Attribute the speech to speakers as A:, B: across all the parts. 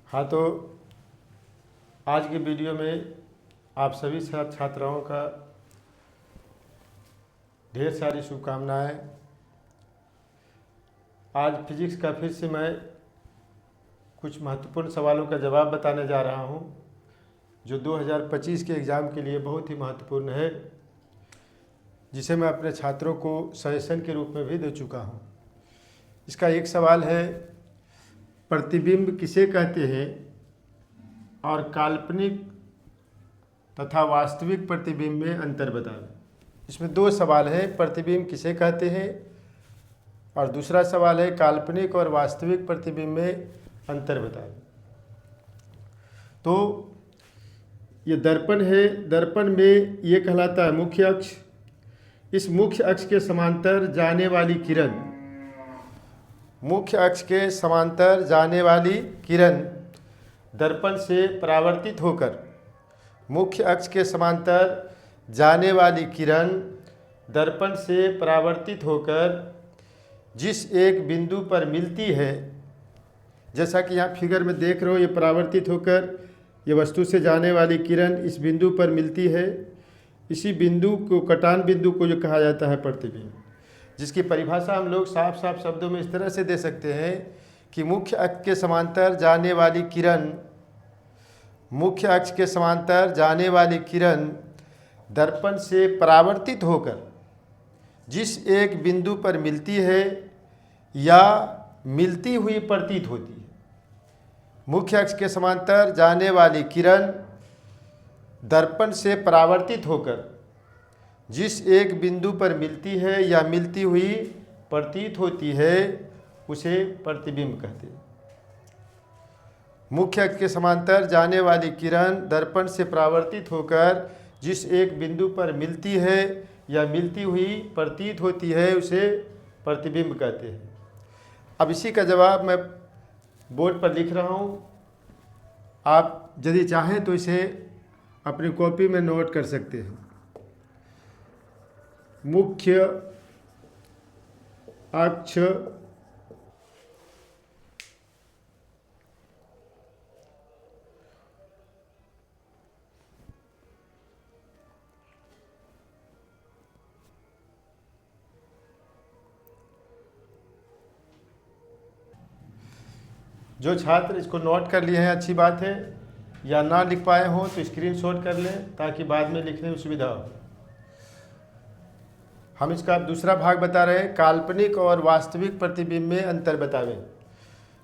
A: हाँ, तो आज के वीडियो में आप सभी छात्राओं का ढेर सारी शुभकामनाएं। आज फिजिक्स का फिर से मैं कुछ महत्वपूर्ण सवालों का जवाब बताने जा रहा हूं, जो 2025 के एग्ज़ाम के लिए बहुत ही महत्वपूर्ण है, जिसे मैं अपने छात्रों को सजेशन के रूप में भी दे चुका हूं। इसका एक सवाल है, प्रतिबिंब किसे कहते हैं और काल्पनिक तथा वास्तविक प्रतिबिंब में अंतर बताएं। इसमें दो सवाल है, प्रतिबिंब किसे कहते हैं और दूसरा सवाल है काल्पनिक और वास्तविक प्रतिबिंब में अंतर बताएं। तो ये दर्पण है, दर्पण में ये कहलाता है मुख्य अक्ष। इस मुख्य अक्ष के समांतर जाने वाली किरण, मुख्य अक्ष के समांतर जाने वाली किरण दर्पण से परावर्तित होकर, मुख्य अक्ष के समांतर जाने वाली किरण दर्पण से परावर्तित होकर जिस एक बिंदु पर मिलती है, जैसा कि यहाँ फिगर में देख रहे हो, ये परावर्तित होकर ये वस्तु से जाने वाली किरण इस बिंदु पर मिलती है। इसी बिंदु को, कटान बिंदु को जो कहा जाता है प्रतिबिंब, जिसकी परिभाषा हम लोग साफ साफ शब्दों में इस तरह से दे सकते हैं कि मुख्य अक्ष के समांतर जाने वाली किरण, मुख्य अक्ष के समांतर जाने वाली किरण दर्पण से परावर्तित होकर जिस एक बिंदु पर मिलती है या मिलती हुई प्रतीत होती है। मुख्य अक्ष के समांतर जाने वाली किरण दर्पण से परावर्तित होकर जिस एक बिंदु पर मिलती है या मिलती हुई प्रतीत होती है, उसे प्रतिबिंब कहते हैं। मुख्य अक्ष के समांतर जाने वाली किरण दर्पण से परावर्तित होकर जिस एक बिंदु पर मिलती है या मिलती हुई प्रतीत होती है, उसे प्रतिबिंब कहते हैं। अब इसी का जवाब मैं बोर्ड पर लिख रहा हूँ। आप यदि चाहें तो इसे अपनी कॉपी में नोट कर सकते हैं। मुख्य अक्ष जो छात्र इसको नोट कर लिए हैं, अच्छी बात है, या ना लिख पाए हों तो स्क्रीनशॉट कर लें ताकि बाद में लिखने में सुविधा हो। हम इसका दूसरा भाग बता रहे हैं, काल्पनिक और वास्तविक प्रतिबिंब में अंतर बतावें।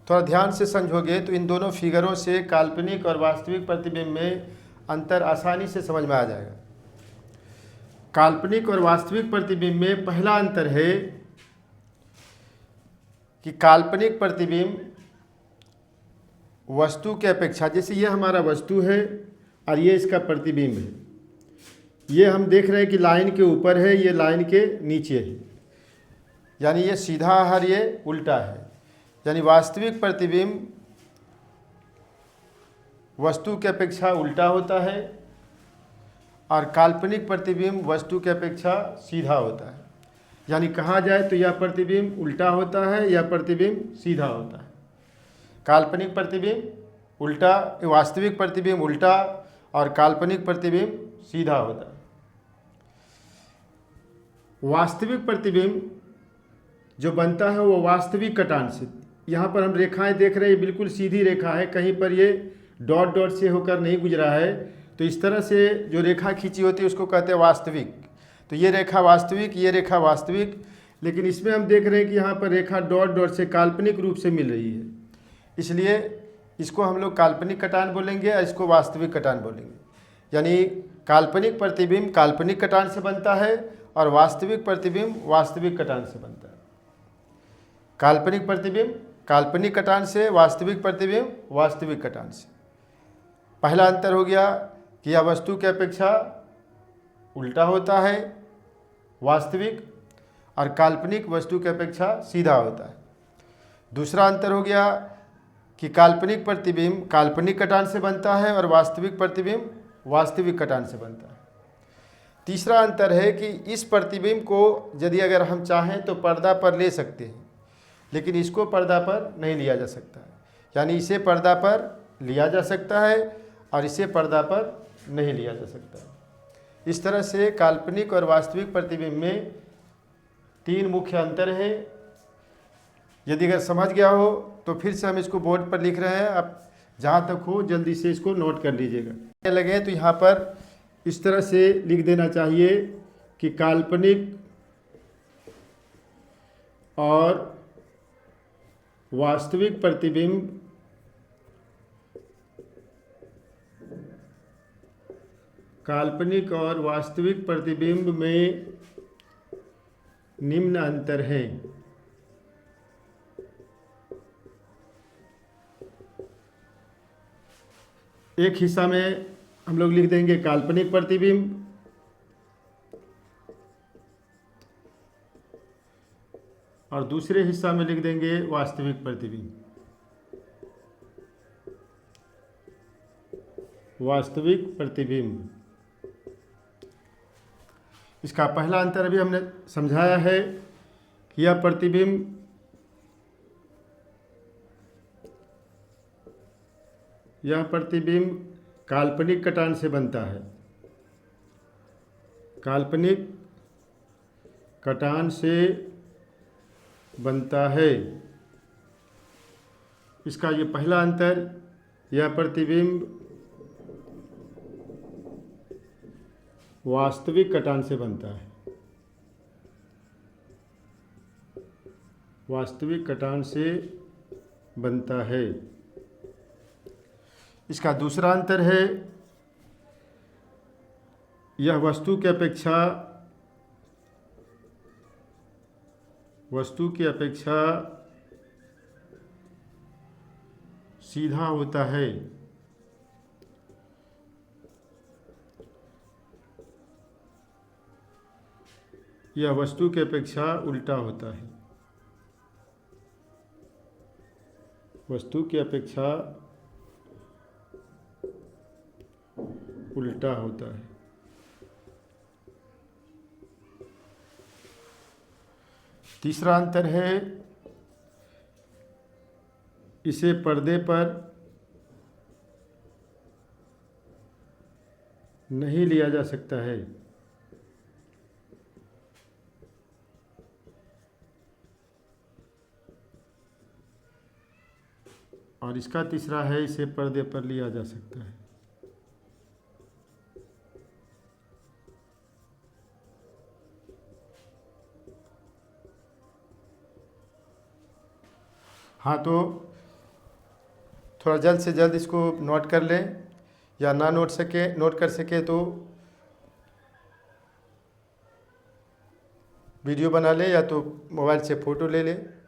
A: थोड़ा ध्यान से समझोगे तो इन दोनों फिगरों से काल्पनिक और वास्तविक प्रतिबिंब में अंतर आसानी से समझ में आ जाएगा। काल्पनिक और वास्तविक प्रतिबिंब में पहला अंतर है कि काल्पनिक प्रतिबिंब वस्तु के अपेक्षा, जैसे ये हमारा वस्तु है और ये इसका प्रतिबिंब है, ये हम देख रहे हैं कि लाइन के ऊपर है, ये लाइन के नीचे है, यानी ये सीधा है और ये उल्टा है। यानी वास्तविक प्रतिबिंब वस्तु के अपेक्षा उल्टा होता है और काल्पनिक प्रतिबिंब वस्तु के अपेक्षा सीधा होता है। यानी कहा जाए तो यह प्रतिबिंब उल्टा होता है, यह प्रतिबिंब सीधा होता है। काल्पनिक प्रतिबिंब उल्टा, वास्तविक प्रतिबिंब उल्टा और काल्पनिक प्रतिबिंब सीधा होता है। वास्तविक प्रतिबिंब जो बनता है वो वास्तविक कटान से, यहाँ पर हम रेखाएं देख रहे हैं, ये बिल्कुल सीधी रेखा है, कहीं पर ये डॉट डॉट से होकर नहीं गुजरा है। तो इस तरह से जो रेखा खींची होती है उसको कहते हैं वास्तविक। तो ये रेखा वास्तविक, ये रेखा वास्तविक, लेकिन इसमें हम देख रहे हैं कि यहाँ पर रेखा डॉट डॉट से काल्पनिक रूप से मिल रही है, इसलिए इसको हम लोग काल्पनिक कटान बोलेंगे और इसको वास्तविक कटान बोलेंगे। यानी काल्पनिक प्रतिबिंब काल्पनिक कटान से बनता है और वास्तविक प्रतिबिंब वास्तविक कटान से बनता है। काल्पनिक प्रतिबिंब काल्पनिक कटान से, वास्तविक प्रतिबिंब वास्तविक कटान से। पहला अंतर हो गया कि यह वस्तु की अपेक्षा उल्टा होता है वास्तविक, और काल्पनिक वस्तु की अपेक्षा सीधा होता है। दूसरा अंतर हो गया कि काल्पनिक प्रतिबिंब काल्पनिक कटान से बनता है और वास्तविक प्रतिबिंब वास्तविक कटान से बनता है। तीसरा अंतर है कि इस प्रतिबिंब को यदि अगर हम चाहें तो पर्दा पर ले सकते हैं, लेकिन इसको पर्दा पर नहीं लिया जा सकता है। यानी इसे पर्दा पर लिया जा सकता है और इसे पर्दा पर नहीं लिया जा सकता। इस तरह से काल्पनिक और वास्तविक प्रतिबिंब में 3 मुख्य अंतर हैं। यदि अगर समझ गया हो तो फिर से हम इसको बोर्ड पर लिख रहे हैं, आप जहाँ तक हो जल्दी से इसको नोट कर लीजिएगा। लगे तो यहाँ पर इस तरह से लिख देना चाहिए कि काल्पनिक और वास्तविक प्रतिबिंब काल्पनिक और वास्तविक प्रतिबिंब में निम्न अंतर है। एक हिस्सा में हम लोग लिख देंगे काल्पनिक प्रतिबिंब और दूसरे हिस्सा में लिख देंगे वास्तविक प्रतिबिंब। वास्तविक प्रतिबिंब, इसका पहला अंतर अभी हमने समझाया है कि यह प्रतिबिंब काल्पनिक कटान से बनता है। काल्पनिक कटान से बनता है, इसका ये पहला अंतर। यह प्रतिबिंब वास्तविक कटान से बनता है। वास्तविक कटान से बनता है। इसका दूसरा अंतर है, यह वस्तु की अपेक्षा सीधा होता है। यह वस्तु की अपेक्षा उल्टा होता है। वस्तु की अपेक्षा उल्टा होता है। तीसरा अंतर है, इसे पर्दे पर नहीं लिया जा सकता है। और इसका तीसरा है, इसे पर्दे पर लिया जा सकता है। हाँ, तो थोड़ा जल्द से जल्द इसको नोट कर लें, या ना नोट कर सके तो वीडियो बना ले या तो मोबाइल से फ़ोटो ले ले।